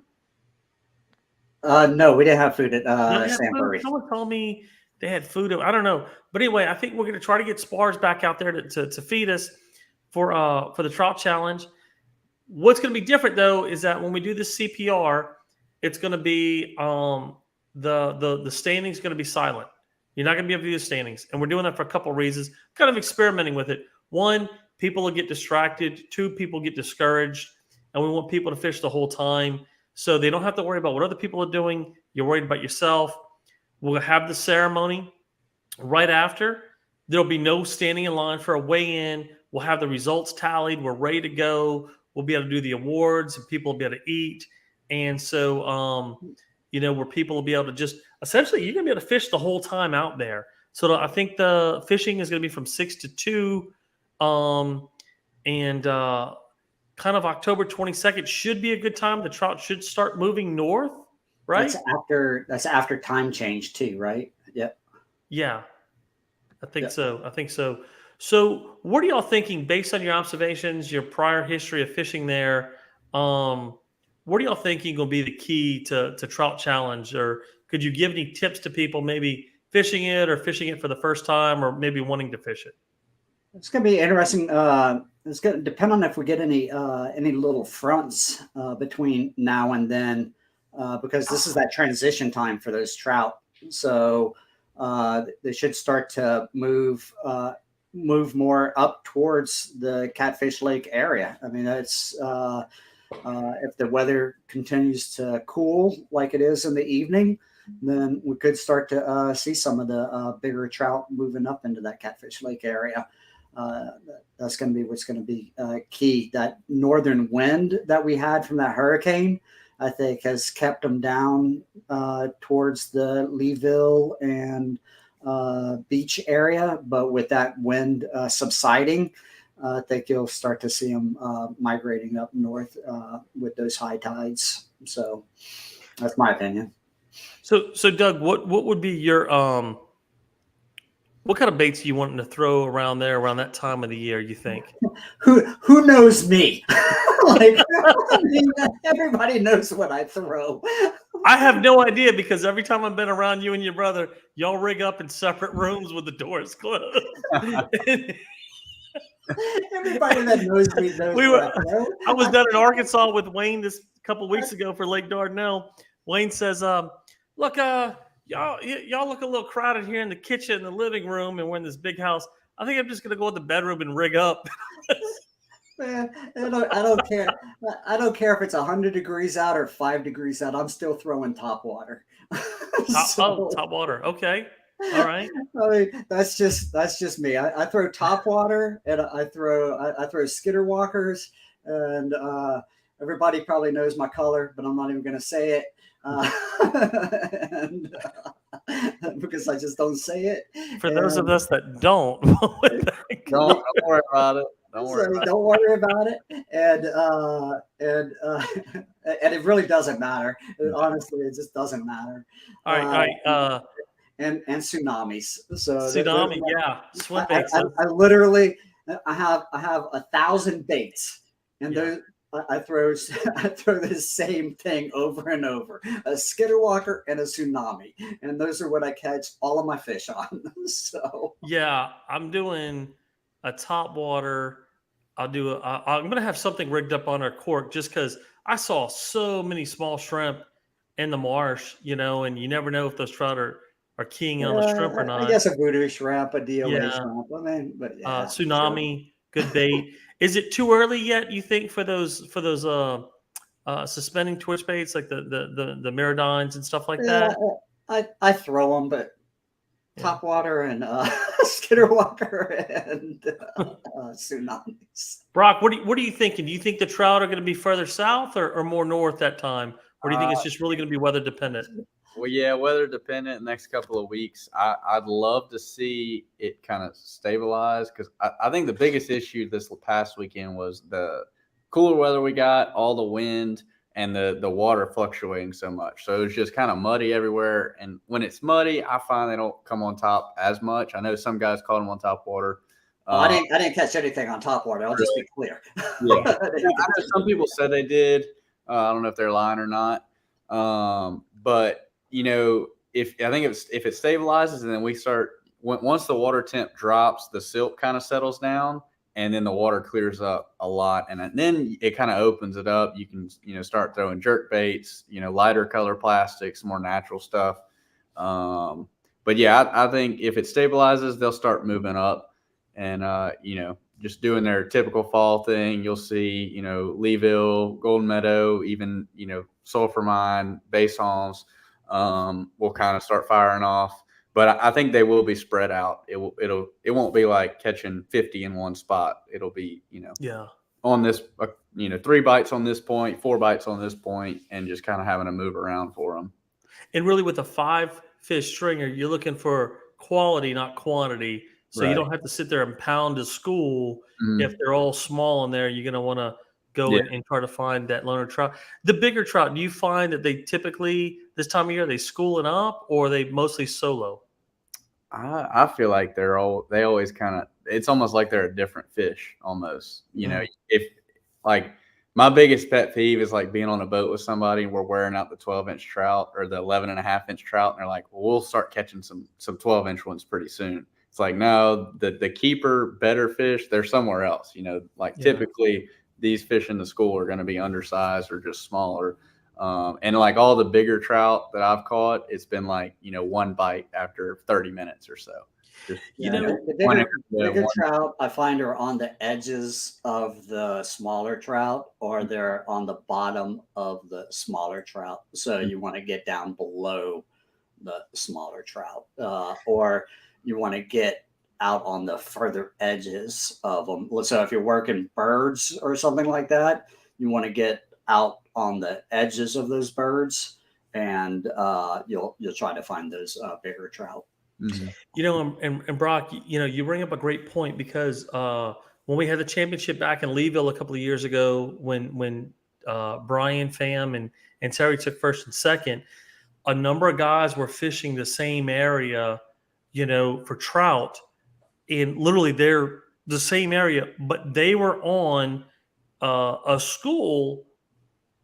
No, we didn't have food at Slamboree. Someone told me they had food. I don't know, but anyway, I think we're going to try to get Spars back out there to feed us for the Trout Challenge. What's going to be different though is that when we do this CPR, it's going to be the standings going to be silent. You're not going to be able to do the standings, and we're doing that for a couple of reasons. Kind of experimenting with it. One, people will get distracted. 2, people get discouraged, and we want people to fish the whole time, so they don't have to worry about what other people are doing. You're worried about yourself. We'll have the ceremony right after. There'll be no standing in line for a weigh-in. We'll have the results tallied. We're ready to go. We'll be able to do the awards, and people will be able to eat. And so, where people will be able to just essentially, you're going to be able to fish the whole time out there. So I think the fishing is going to be from 6 to 2, and kind of October 22nd should be a good time. The trout should start moving north, right? That's after time change too, right? Yep. Yeah, I think so. So what are y'all thinking based on your observations, your prior history of fishing there? What are y'all thinking will be the key to Trout Challenge? Or could you give any tips to people maybe fishing it or fishing it for the first time or maybe wanting to fish it? It's going to be interesting. It's going to depend on if we get any little fronts between now and then, because this is that transition time for those trout. So they should start to move more up towards the Catfish Lake area. I mean, it's if the weather continues to cool like it is in the evening, then we could start to see some of the bigger trout moving up into that Catfish Lake area. That's going to be what's going to be key. That northern wind that we had from that hurricane, I think, has kept them down towards the Leeville and beach area. But with that wind subsiding, I think you'll start to see them migrating up north with those high tides. So that's my opinion. So Doug, what would be your what kind of baits do you want to throw around there around that time of the year, you think? Who knows me? Everybody knows what I throw. I have no idea because every time I've been around you and your brother, y'all rig up in separate rooms with the doors closed. Everybody that knows me knows I was down in Arkansas with Wayne this couple weeks ago for Lake Dardanelle. Wayne says, look, y'all look a little crowded here in the kitchen and the living room, and we're in this big house. I think I'm just gonna go in the bedroom and rig up. Man, I don't care. I don't care if it's 100 degrees out or 5 degrees out. I'm still throwing top water. Top water. Okay. All right. I mean, that's just me. I throw top water, and I throw skitter walkers, and everybody probably knows my color, but I'm not even going to say it. because I just don't say it. For those of us that don't, Don't worry about it. Don't worry about it. Don't worry about it. And it really doesn't matter. Honestly, it just doesn't matter. all right. And tsunamis. So Tsunami, yeah, swim I, baits. I, I literally I have 1,000 baits, and Yeah. I throw the same thing over and over: a skitter walker and a tsunami, and those are what I catch all of my fish on. So Yeah, I'm doing a top water. I'm gonna have something rigged up on our cork just because I saw so many small shrimp in the marsh, and you never know if those trout are keying in on the shrimp or I not. guess a voodoo shrimp, a DOA Yeah, shrimp. I mean, but yeah, sure. tsunami, good bait. Is it too early yet? You think for those suspending twitch baits like the Miradines and stuff like Yeah, that? I throw them, but Yeah. top water and skitter walker and tsunamis. Brock, what are you thinking? Do you think the trout are going to be further south or more north that time, or do you think it's just really going to be weather dependent? Well, yeah, weather dependent. Next couple of weeks, I'd love to see it kind of stabilize because I think the biggest issue this past weekend was the cooler weather we got, all the wind, and the water fluctuating so much. So it was just kind of muddy everywhere. And when it's muddy, I find they don't come on top as much. I know some guys caught them on top water. I didn't catch anything on top water. I'll just be clear. Yeah, I know some people said they did. I don't know if they're lying or not. But if it stabilizes and then we start once the water temp drops, the silt kind of settles down and then the water clears up a lot, and then it kind of opens it up. You can start throwing jerk baits, lighter color plastics, more natural stuff. But yeah, I think if it stabilizes, they'll start moving up. And just doing their typical fall thing. You'll see, Leeville, Golden Meadow, even sulfur mine, base homes will kind of start firing off. But I think they will be spread out. It won't be like catching 50 in one spot. It'll be on this 3 bites on this point, 4 bites on this point, and just kind of having to move around for them. And really, with a 5-fish stringer, you're looking for quality, not quantity. So Right. you don't have to sit there and pound a school. Mhm. If they're all small in there, you're going to want to go and try to find that loner trout. The bigger trout, do you find that they typically, this time of year, they schooling up or are they mostly solo? I feel like they always kind of, it's almost like they're a different fish almost. If like my biggest pet peeve is like being on a boat with somebody and we're wearing out the 12-inch trout or the 11.5-inch trout. And they're like, well, we'll start catching some 12-inch ones pretty soon. It's like, no, the keeper better fish, they're somewhere else. Typically these fish in the school are going to be undersized or just smaller. And like all the bigger trout that I've caught, it's been like, 1 bite after 30 minutes or so. The bigger trout I find are on the edges of the smaller trout, or they're on the bottom of the smaller trout. So you want to get down below the smaller trout, or you want to get out on the further edges of them. So if you're working birds or something like that, you want to get out on the edges of those birds, and you'll try to find those bigger trout. Mm-hmm. And Brock, you bring up a great point because when we had the championship back in Leeville a couple of years ago, when Brian Pham and Terry took first and second, a number of guys were fishing the same area, for trout, and literally they're the same area, but they were on a school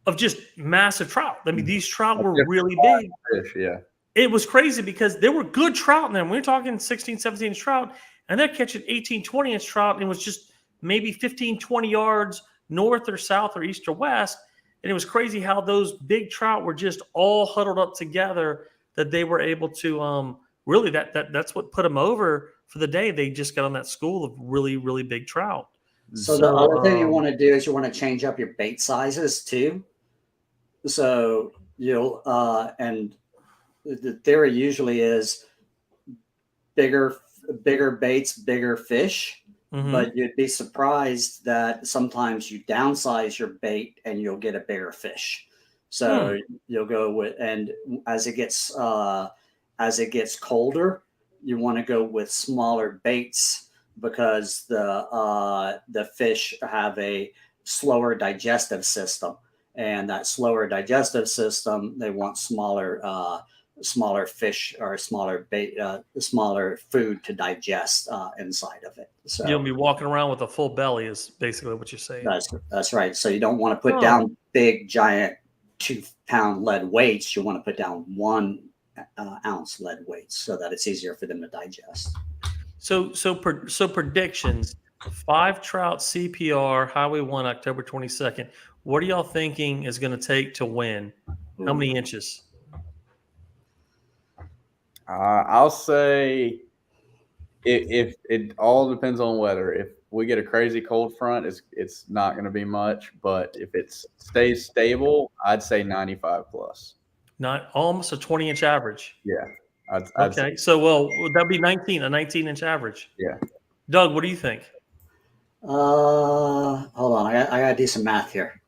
of just massive trout. I mean, these trout were really big. Fish, yeah. It was crazy because there were good trout in them. We were talking 16, 17 trout, and they're catching 18, 20-inch trout, and it was just maybe 15, 20 yards north or south or east or west. And it was crazy how those big trout were just all huddled up together that they were able to really that's what put them over for the day. They just got on that school of really, really big trout. So the other thing you want to do is you want to change up your bait sizes too. So you'll and the theory usually is bigger baits, bigger fish. Mm-hmm. But you'd be surprised that sometimes you downsize your bait and you'll get a bigger fish. So you'll go with, and as it gets as it gets colder, you want to go with smaller baits because the fish have a slower digestive system, and that slower digestive system, they want smaller fish or smaller bait, smaller food to digest inside of it. So You'll be walking around with a full belly is basically what you're saying. that's right. So you don't want to put down big giant 2-pound lead weights. You want to put down 1 ounce lead weights so that it's easier for them to digest. So predictions: 5 trout CPR Highway 1 October 22nd. What are y'all thinking is going to take to win? How many inches? I'll say if it all depends on weather. If we get a crazy cold front, it's not going to be much. But if it stays stable, I'd say 95 plus. Not almost a 20-inch average. Yeah. Okay. So, well, would that be a 19-inch average? Yeah. Doug, what do you think? Hold on. I got to do some math here.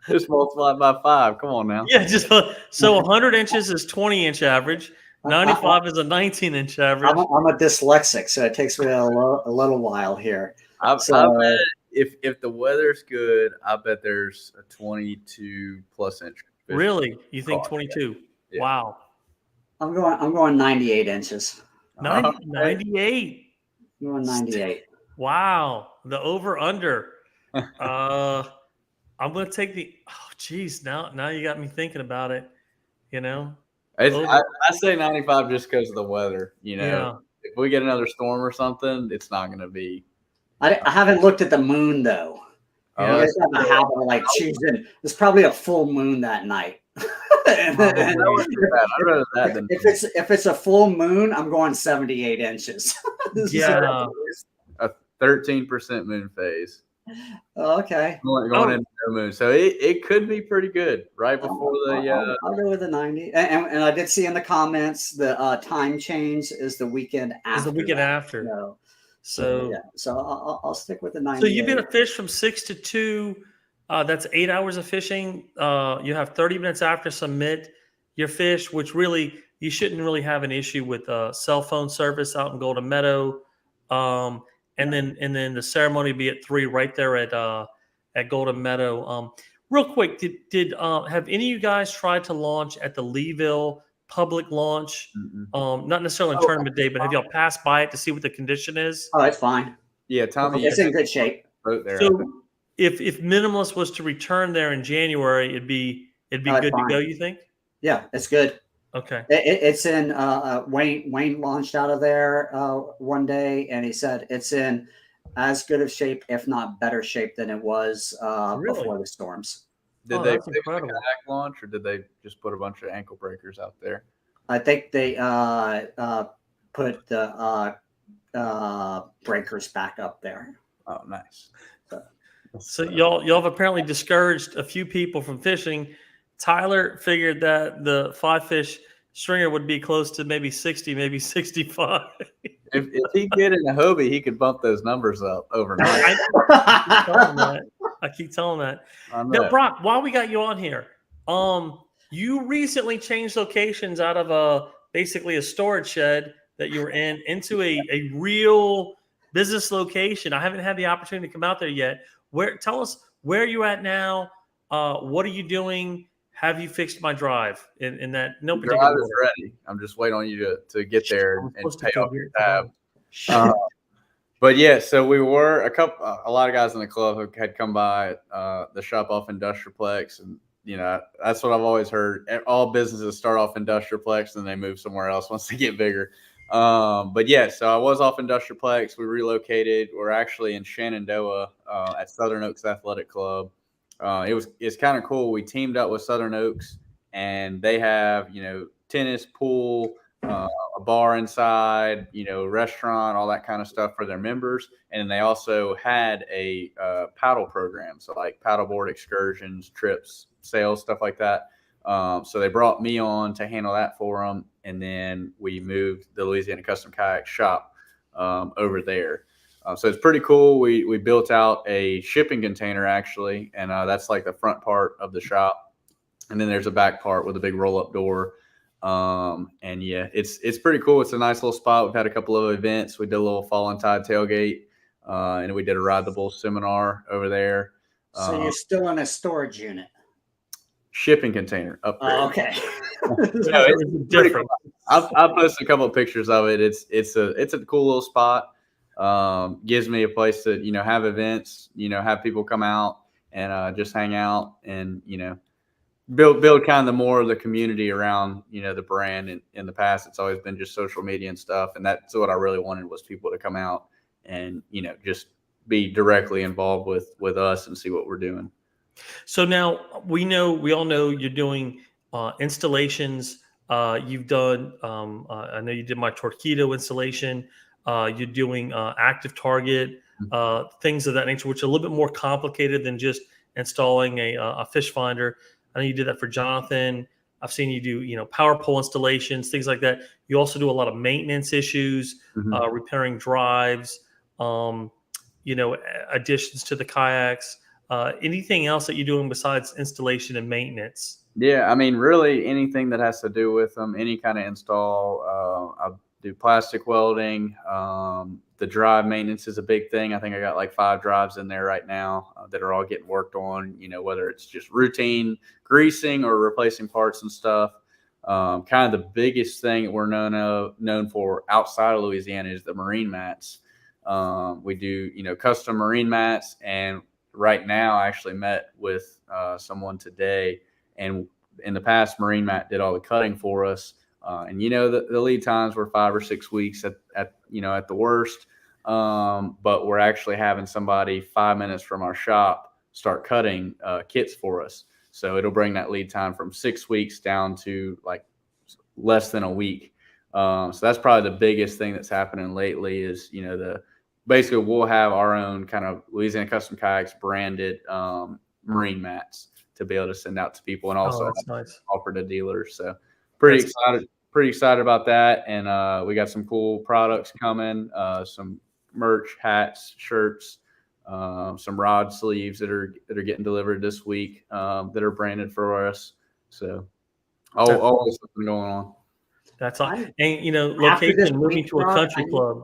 Just multiply it by 5. Come on now. Yeah. So 100 inches is 20-inch average. 95 is a 19-inch average. I'm a dyslexic, so it takes me a little while here. I bet if the weather's good, I bet there's a 22 plus inch. Really? You think 22? Yeah. Wow. I'm going 98 inches. 98. I'm going 98. Wow. The over under. I'm going to take geez. Now you got me thinking about it. I say 95 just because of the weather. Yeah. If we get another storm or something, it's not going to be. I haven't looked at the moon though. You guys have a habit of choosing. There's probably a full moon that night. If it's a full moon, I'm going 78 inches. Yeah. A 13% moon phase. Okay. Going into no moon. So it could be pretty good right before I'll go with the 90. And I did see in the comments the time change is the weekend after. Is the weekend after. So I'll stick with the 90. So you've been a fish from 6 to 2. That's 8 hours of fishing. You have 30 minutes after submit your fish, which really you shouldn't really have an issue with cell phone service out in Golden Meadow. And then the ceremony be at 3 right there at Golden Meadow. Real quick, did have any of you guys tried to launch at the Leeville public launch? Not necessarily on tournament day, but have y'all passed by it to see what the condition is? Oh, it's fine. Yeah, Tommy. It's in good shape. There, so if Minimalist was to return there in January, it'd be good to go, you think? Yeah, it's good. Okay. It's in Wayne launched out of there one day, and he said it's in as good of shape, if not better shape than it was before the storms. Did they fix the kayak launch, or did they just put a bunch of ankle breakers out there? I think they put the breakers back up there. Oh, nice. So y'all have apparently discouraged a few people from fishing. Tyler figured that the 5-fish stringer would be close to maybe 60, maybe 65. If he get in a Hobie, he could bump those numbers up overnight. I keep telling that. Now, Brock, while we got you on here, you recently changed locations out of basically a storage shed that you were in into a real business location. I haven't had the opportunity to come out there yet. Tell us where you're at now. What are you doing? Have you fixed my drive in that? No particular drive is order. ready. I'm just waiting on you to get there and pay off your tab. But yeah, so we were a lot of guys in the club who had come by the shop off Industrialplex, and that's what I've always heard. All businesses start off Industrialplex and they move somewhere else once they get bigger. But yeah, so I was off Industrialplex. We relocated. We're actually in Shenandoah at Southern Oaks Athletic Club. It's kind of cool. We teamed up with Southern Oaks, and they have tennis, pool, a bar inside, restaurant, all that kind of stuff for their members. And then they also had a paddle program, so like paddleboard excursions, trips, sales, stuff like that. So they brought me on to handle that for them, and then we moved the Louisiana Custom Kayak shop over there. So it's pretty cool. We built out a shipping container actually, and that's like the front part of the shop, and then there's a back part with a big roll-up door. And yeah, it's pretty cool. It's a nice little spot. We've had a couple of events. We did a little Fallen Tide tailgate, and we did a Ride the Bull seminar over there. So you're still in a storage unit. Shipping container upgrade. Oh, okay. It's different. Cool. I'll post a couple of pictures of it. It's a cool little spot. Gives me a place to have events, have people come out and just hang out and build kind of more of the community around the brand. And in the past, it's always been just social media and stuff, and that's what I really wanted, was people to come out and just be directly involved with us and see what we're doing. So now we all know you're doing installations. You've done, I know you did my Torquedo installation. You're doing active target, things of that nature, which are a little bit more complicated than just installing a fish finder. I know you did that for Jonathan. I've seen you do, power pole installations, things like that. You also do a lot of maintenance issues, repairing drives, additions to the kayaks. Anything else that you're doing besides installation and maintenance? Yeah, I mean, really anything that has to do with them, any kind of install. I do plastic welding. The drive maintenance is a big thing. I think I got like 5 drives in there right now that are all getting worked on, whether it's just routine greasing or replacing parts and stuff. Kind of the biggest thing that we're known for outside of Louisiana is the marine mats. We do, custom marine mats, and right now I actually met with someone today, and in the past Marine Mat did all the cutting for us. And the lead times were 5 or 6 weeks at the worst. But we're actually having somebody 5 minutes from our shop start cutting kits for us. So it'll bring that lead time from 6 weeks down to like less than a week. So that's probably the biggest thing that's happening lately is, basically we'll have our own kind of Louisiana Custom Kayaks branded marine mats to be able to send out to people, and also nice. offer to dealers. So pretty excited about that. And we got some cool products coming, some merch, hats, shirts, some rod sleeves that are getting delivered this week that are branded for us. So always something going on. That's all. And location, moving to a country club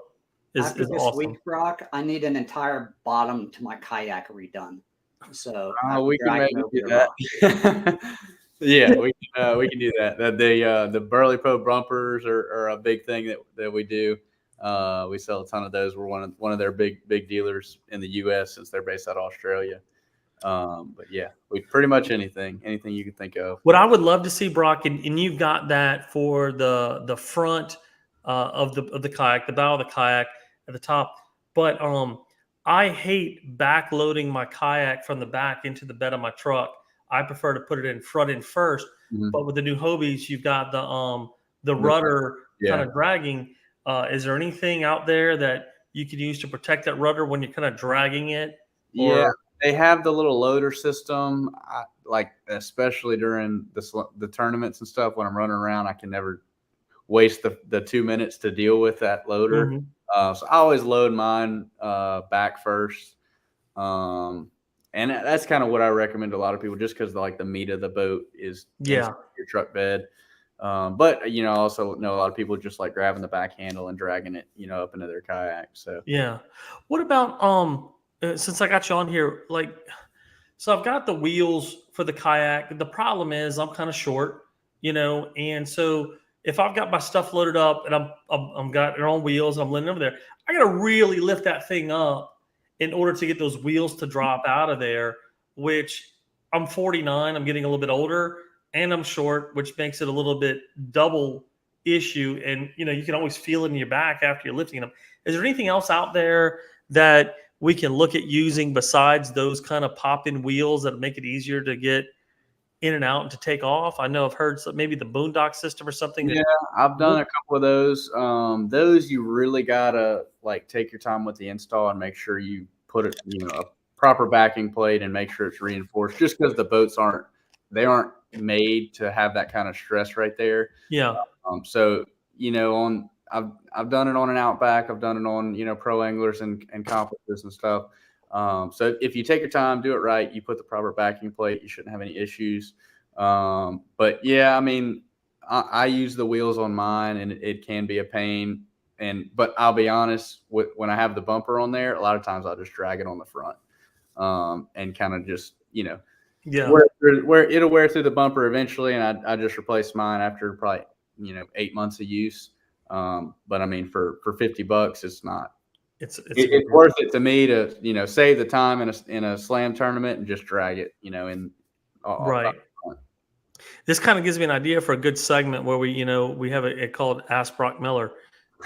is awesome. Week, Brock, I need an entire bottom to my kayak redone. So we can maybe do that. Yeah, we can do that. The Burley Pro bumpers are a big thing that we do. We sell a ton of those. We're one of their big dealers in the U.S. since they're based out of Australia. But yeah, we pretty much anything you can think of. What I would love to see, Brock, and you've got that for the front of the kayak, the bow of the kayak at the top. But I hate backloading my kayak from the back into the bed of my truck. I prefer to put it in front end first. Mm-hmm. But with the new Hobies, you've got the rudder kind of dragging. Is there anything out there that you could use to protect that rudder when you're kind of dragging it? Yeah, they have the little loader system. Especially during the tournaments and stuff, when I'm running around, I can never waste the 2 minutes to deal with that loader. Mm-hmm. So I always load mine back first. And that's kind of what I recommend to a lot of people, just because the meat of the boat is your truck bed. But I also know a lot of people just like grabbing the back handle and dragging it, up into their kayak. So yeah. What about since I got you on here, so I've got the wheels for the kayak. The problem is I'm kind of short, and so if I've got my stuff loaded up and I'm got it on wheels, I'm letting it over there, I got to really lift that thing up in order to get those wheels to drop out of there, which I'm 49, I'm getting a little bit older, and I'm short, which makes it a little bit double issue. And, you can always feel it in your back after you're lifting them. Is there anything else out there that we can look at using besides those kind of pop-in wheels that make it easier to get in and out and to take off? I know I've heard maybe the Boondock system or something. Yeah, I've done a couple of those. Those you really gotta take your time with the install and make sure you put it, a proper backing plate and make sure it's reinforced. Just because the boats aren't made to have that kind of stress right there. Yeah. So I've done it on an Outback. I've done it on pro anglers and compasses and stuff. So if you take your time, do it right, you put the proper backing plate, you shouldn't have any issues. But yeah, I mean, I use the wheels on mine, and it can be a pain. But I'll be honest, when I have the bumper on there, a lot of times I'll just drag it on the front, and kind of just Yeah. where it'll wear through the bumper eventually, and I just replace mine after probably 8 months of use. But I mean, for $50, it's not. It's worth it to me to save the time in a slam tournament and just drag it right. This kind of gives me an idea for a good segment where we have it called Ask Brock Miller,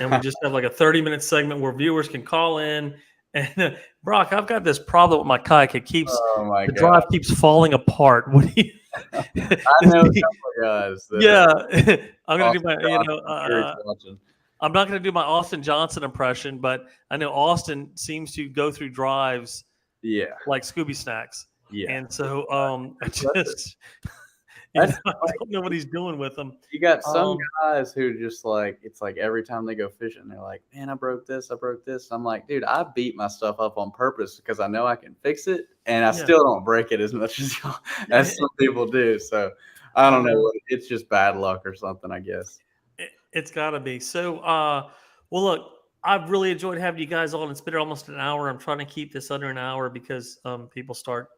and we just have like a 30-minute segment where viewers can call in and Brock, I've got this problem with my kayak. It keeps the drive keeps falling apart. What do you? I know a couple of guys. Yeah, I'm gonna do my I'm not going to do my Austin Johnson impression, but I know Austin seems to go through drives, like Scooby Snacks. Yeah, and so I don't know what he's doing with them. You got some guys who just it's like every time they go fishing, they're like, "Man, I broke this. I'm like, dude, I beat my stuff up on purpose because I know I can fix it, and I still don't break it as much as some people do. So I don't know. It's just bad luck or something, I guess. It's got to be. So, well, look, I've really enjoyed having you guys on. It's been almost an hour. I'm trying to keep this under an hour because people start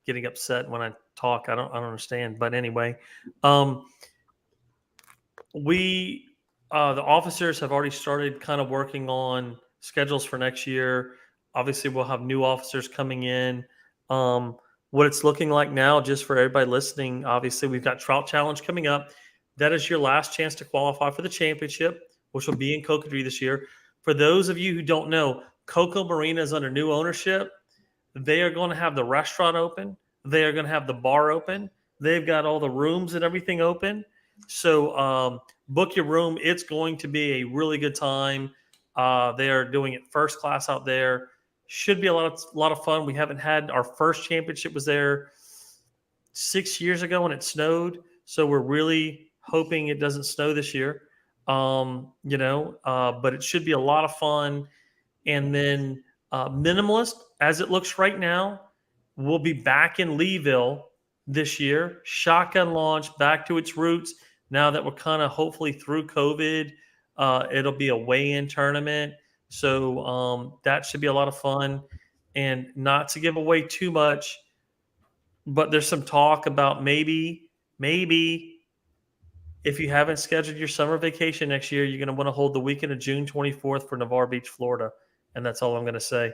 getting upset when I talk. I don't understand. But anyway, the officers have already started kind of working on schedules for next year. Obviously, we'll have new officers coming in. What it's looking like now, just for everybody listening, obviously, we've got Trout Challenge coming up. That is your last chance to qualify for the championship, which will be in Cocodrie this year. For those of you who don't know, Coco Marina is under new ownership. They are going to have the restaurant open. They are going to have the bar open. They've got all the rooms and everything open. So book your room. It's going to be a really good time. They are doing it first class out there. Should be a lot of fun. We haven't had our first championship was there 6 years ago when it snowed. So we're really hoping it doesn't snow this year, but it should be a lot of fun. And then Minimalist, as it looks right now, will be back in Leeville this year. Shotgun launch, back to its roots. Now that we're kind of hopefully through COVID, it'll be a weigh-in tournament. So that should be a lot of fun. And not to give away too much, but there's some talk about maybe if you haven't scheduled your summer vacation next year, you're going to want to hold the weekend of June 24th for Navarre Beach, Florida. And that's all I'm going to say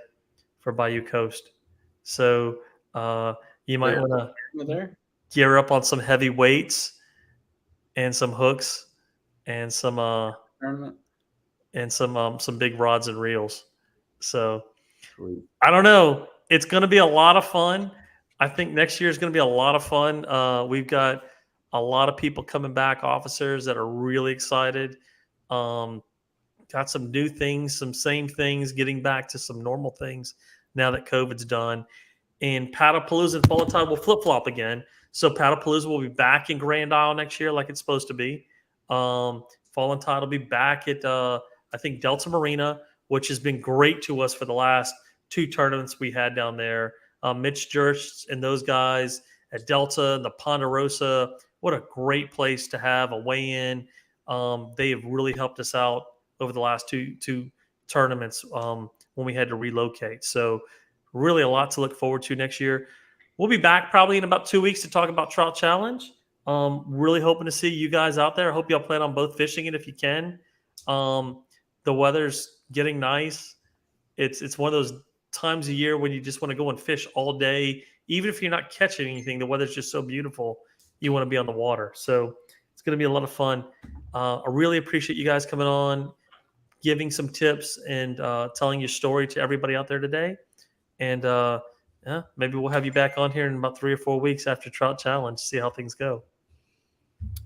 for Bayou Coast. So you might want to gear up on some heavy weights and some hooks and some big rods and reels. So I don't know. It's going to be a lot of fun. I think next year is going to be a lot of fun. We've got a lot of people coming back, officers that are really excited. Got some new things, some same things, getting back to some normal things now that COVID's done. And Paddlepalooza and Fall and Tide will flip-flop again. So Paddlepalooza will be back in Grand Isle next year like it's supposed to be. Fall and Tide will be back at, I think, Delta Marina, which has been great to us for the last 2 tournaments we had down there. Mitch Durst and those guys at Delta and the Ponderosa. What a great place to have a weigh-in. They have really helped us out over the last two tournaments when we had to relocate. So really a lot to look forward to next year. We'll be back probably in about 2 weeks to talk about Trout Challenge. Really hoping to see you guys out there. I hope y'all plan on both fishing it if you can. The weather's getting nice. It's one of those times a year when you just want to go and fish all day. Even if you're not catching anything, the weather's just so beautiful. You want to be on the water. So it's going to be a lot of fun. I really appreciate you guys coming on, giving some tips and telling your story to everybody out there today. And maybe we'll have you back on here in about 3 or 4 weeks after Trout Challenge, see how things go.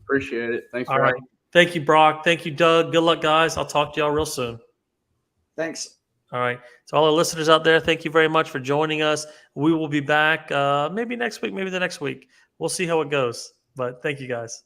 Appreciate it. Thanks. All right. Thank you, Brock. Thank you, Doug. Good luck, guys. I'll talk to y'all real soon. Thanks. All right. So all our listeners out there, thank you very much for joining us. We will be back maybe next week, maybe the next week. We'll see how it goes. But thank you, guys.